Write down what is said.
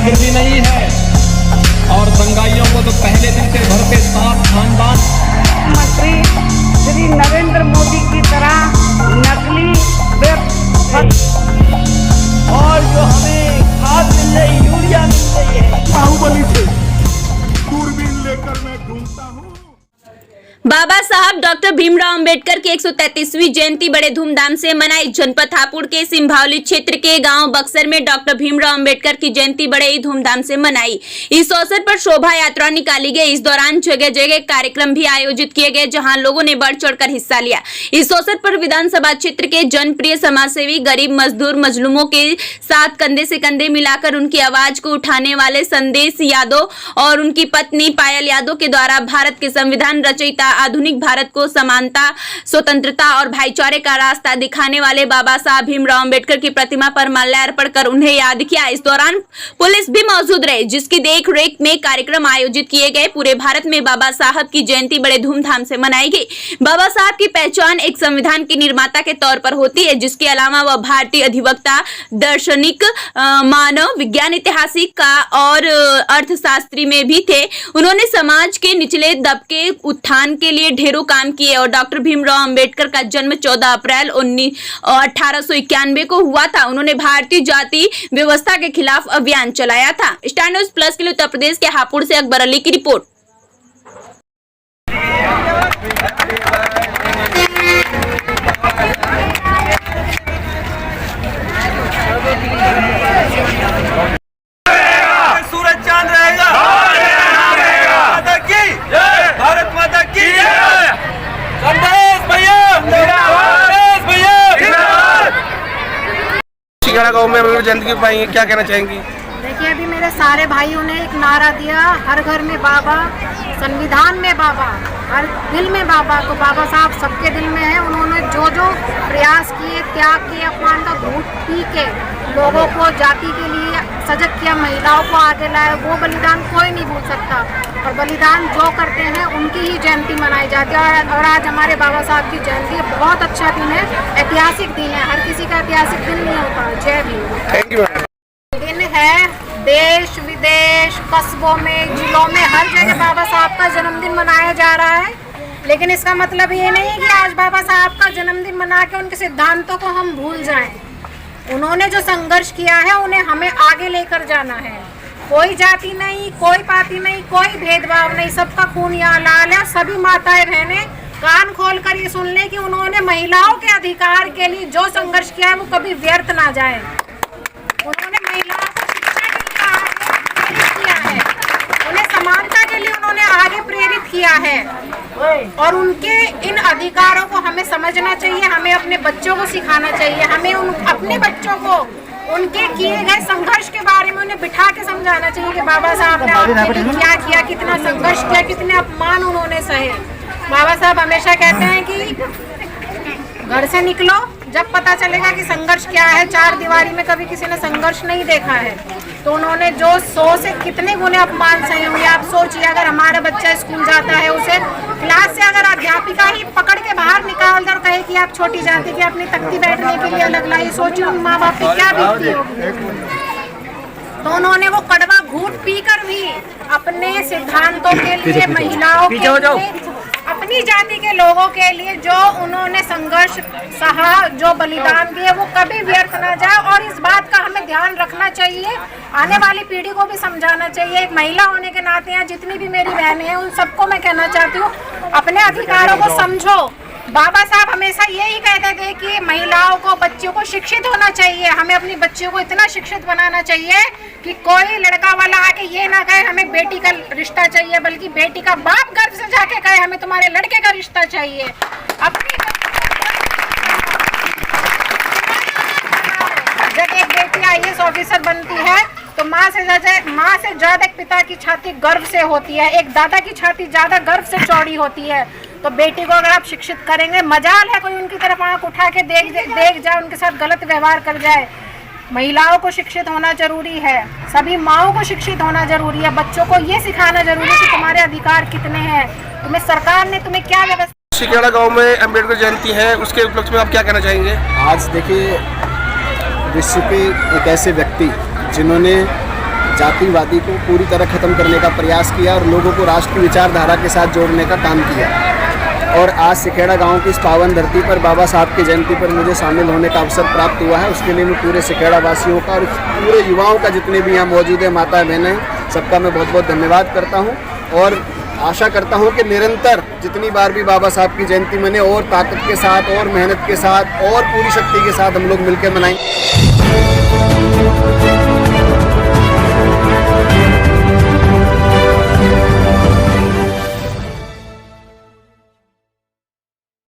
गुंडागर्दी नहीं है। और दंगाइयों को तो पहले दिन से घर के साथ खानदान मंत्री श्री नरेंद्र मोदी की तरह नकली और जो हमें खाद मिल रही, यूरिया मिल रही है, बाहुबली थे, दूरबीन लेकर मैं घूमता हूँ। बाबा साहब डॉक्टर भीमराव अंबेडकर की 133वीं जयंती बड़े धूमधाम से मनाई। जनपद हापुड़ के सिंभावली क्षेत्र के गांव बक्सर में डॉक्टर भीमराव अंबेडकर की जयंती बड़े ही धूमधाम से मनाई। इस अवसर पर शोभा यात्रा निकाली गई। इस दौरान जगह जगह कार्यक्रम भी आयोजित किए गए, जहां लोगों ने बढ़ चढ़कर हिस्सा लिया। इस अवसर पर विधानसभा क्षेत्र के जनप्रिय समाजसेवी, गरीब मजदूर मजलूमों के साथ कंधे से कंधे मिलाकर उनकी आवाज को उठाने वाले संदेश यादव और उनकी पत्नी पायल यादव के द्वारा भारत के संविधान रचयिता, आधुनिक भारत को समानता, स्वतंत्रता और भाईचारे का रास्ता दिखाने वाले बाबा साहब भीमराव अंबेडकर की प्रतिमा पर माल्यार्पण कर उन्हें याद किया। इस दौरान पुलिस भी मौजूद रहे, जिसकी देख रेख में कार्यक्रम आयोजित किए गए। पूरे भारत में बाबा साहब की जयंती बड़े धूमधाम से मनाई गई। बाबा साहब की पहचान एक संविधान के निर्माता के तौर पर होती है, जिसके अलावा वह भारतीय अधिवक्ता, दार्शनिक, मानव विज्ञान, ऐतिहासिक का और अर्थशास्त्री में भी थे। उन्होंने समाज के निचले दबके उत्थान के लिए ढेरों काम किए और डॉक्टर भीमराव अंबेडकर का जन्म 14 अप्रैल 1891 को हुआ था। उन्होंने भारतीय जाति व्यवस्था के खिलाफ अभियान चलाया था। स्टार न्यूज़ प्लस के लिए उत्तर प्रदेश के हापुड़ से अकबर अली की रिपोर्ट। सूरज चांद रहेगा, माता की भारत माता की गांव में जयंती पाएंगे, क्या कहना चाहेंगी? देखिए, अभी मेरे सारे भाइयों ने एक नारा दिया, हर घर में बाबा, संविधान में बाबा, हर दिल में बाबा। तो बाबा साहब सबके दिल में है। उन्होंने जो जो प्रयास किए, त्याग किए, अपमान का घूंट पी के लोगों को जाति के लिए सजग किया, महिलाओं को आगे लाए, वो बलिदान कोई नहीं भूल सकता। और बलिदान जो करते हैं उनकी ही जयंती मनाई जाती है। और आज हमारे बाबा साहब की जयंती बहुत अच्छा दिन है, ऐतिहासिक दिन है। हर किसी का ऐतिहासिक दिन नहीं होता। जय भीम। Thank you. दिन है, देश विदेश, कस्बों में, जिलों में, हर जगह बाबा साहब का जन्मदिन मनाया जा रहा है। लेकिन इसका मतलब ये नहीं है कि आज बाबा साहब का जन्मदिन मना के उनके सिद्धांतों को हम भूल जाएं। उन्होंने जो संघर्ष किया है, उन्हें हमें आगे लेकर जाना है। कोई जाति नहीं, कोई पाति नहीं, कोई भेदभाव नहीं, सबका खून यहाँ लाल है। सभी माताएं बहनें कान खोल कर ये सुन लें कि उन्होंने महिलाओं के अधिकार के लिए जो संघर्ष किया है वो कभी व्यर्थ ना जाए। उन्होंने महिलाओं को शिक्षा के लिए किया है, उन्हें समानता के लिए उन्होंने आगे प्रेरित किया है। और उनके इन अधिकारों को हमें समझना चाहिए, हमें अपने बच्चों को सिखाना चाहिए, हमें अपने बच्चों को उनके किए गए संघर्ष के बारे में उन्हें बिठा के समझाना चाहिए कि बाबा साहब ने आपके लिए क्या किया, कितना संघर्ष किया, कितने अपमान उन्होंने सहे। बाबा साहब हमेशा कहते हैं कि घर से निकलो, जब पता चलेगा कि संघर्ष क्या है। चार दीवारी में कभी किसी ने संघर्ष नहीं देखा है। तो उन्होंने जो 100 से कितने गुने अपमान सहे होंगे। आप सोचिए, अगर हमारा बच्चा स्कूल जाता है, उसे क्लास से अगर अध्यापिका ही पकड़ के बाहर निकाल कर कहे कि आप छोटी जाति की, अपनी तख्ती बैठने के लिए अलग लाई, सोचिए उन माँ बाप की क्या बीतती होगी। तो उन्होंने वो कड़वा घूंट पीकर भी अपने सिद्धांतों के लिए, महिलाओं के लिए, अपनी जाति के लोगों के लिए जो उन्होंने संघर्ष सहा, जो बलिदान दिए, वो कभी व्यर्थ ना जाए। और इस बात का हमें ध्यान रखना चाहिए, आने वाली पीढ़ी को भी समझाना चाहिए। एक महिला होने के नाते यहाँ जितनी भी मेरी बहनें हैं, उन सबको मैं कहना चाहती हूँ, अपने अधिकारों को समझो। बाबा साहब हमेशा यही कहते थे कि महिलाओं को, बच्चियों को शिक्षित होना चाहिए। हमें अपनी बच्चियों को इतना शिक्षित बनाना चाहिए कि कोई लड़का वाला आके ये ना कहे हमें बेटी का रिश्ता चाहिए, बल्कि बेटी का बाप गर्भ से जाके कहे हमें तुम्हारे लड़के का रिश्ता चाहिए। अपनी जब एक बेटी IAS ऑफिसर बनती है तो माँ से ज्यादा पिता की छाती गर्व से होती है, एक दादा की छाती ज्यादा गर्व से चौड़ी होती है। तो बेटी को अगर आप शिक्षित करेंगे, मजाल है कोई उनकी तरफ आंख उठा के देख जाए, उनके साथ गलत व्यवहार कर जाए। महिलाओं को शिक्षित होना जरूरी है, सभी माँओं को शिक्षित होना जरूरी है, बच्चों को ये सिखाना जरूरी है कि तुम्हारे अधिकार कितने हैं, तुम्हें सरकार ने तुम्हें क्या व्यवस्था। शिकेड़ा गांव में अम्बेडकर जयंती है, उसके उपलक्ष्य में आप क्या कहना चाहेंगे? आज देखिए, विश्व के एक ऐसे व्यक्ति जिन्होंने जातिवादी को पूरी तरह ख़त्म करने का प्रयास किया और लोगों को राष्ट्र की विचारधारा के साथ जोड़ने का काम किया। और आज सिखेड़ा गांव की इस पावन धरती पर बाबा साहब की जयंती पर मुझे शामिल होने का अवसर प्राप्त हुआ है। उसके लिए मैं पूरे सिखेड़ा वासियों का और पूरे युवाओं का, जितने भी यहाँ मौजूद है माता बहनें, सबका मैं बहुत बहुत धन्यवाद करता हूँ। और आशा करता हूँ कि निरंतर जितनी बार भी बाबा साहब की जयंती मने और ताकत के साथ और मेहनत के साथ और पूरी शक्ति के साथ हम लोग मिलकर मनाएंगे।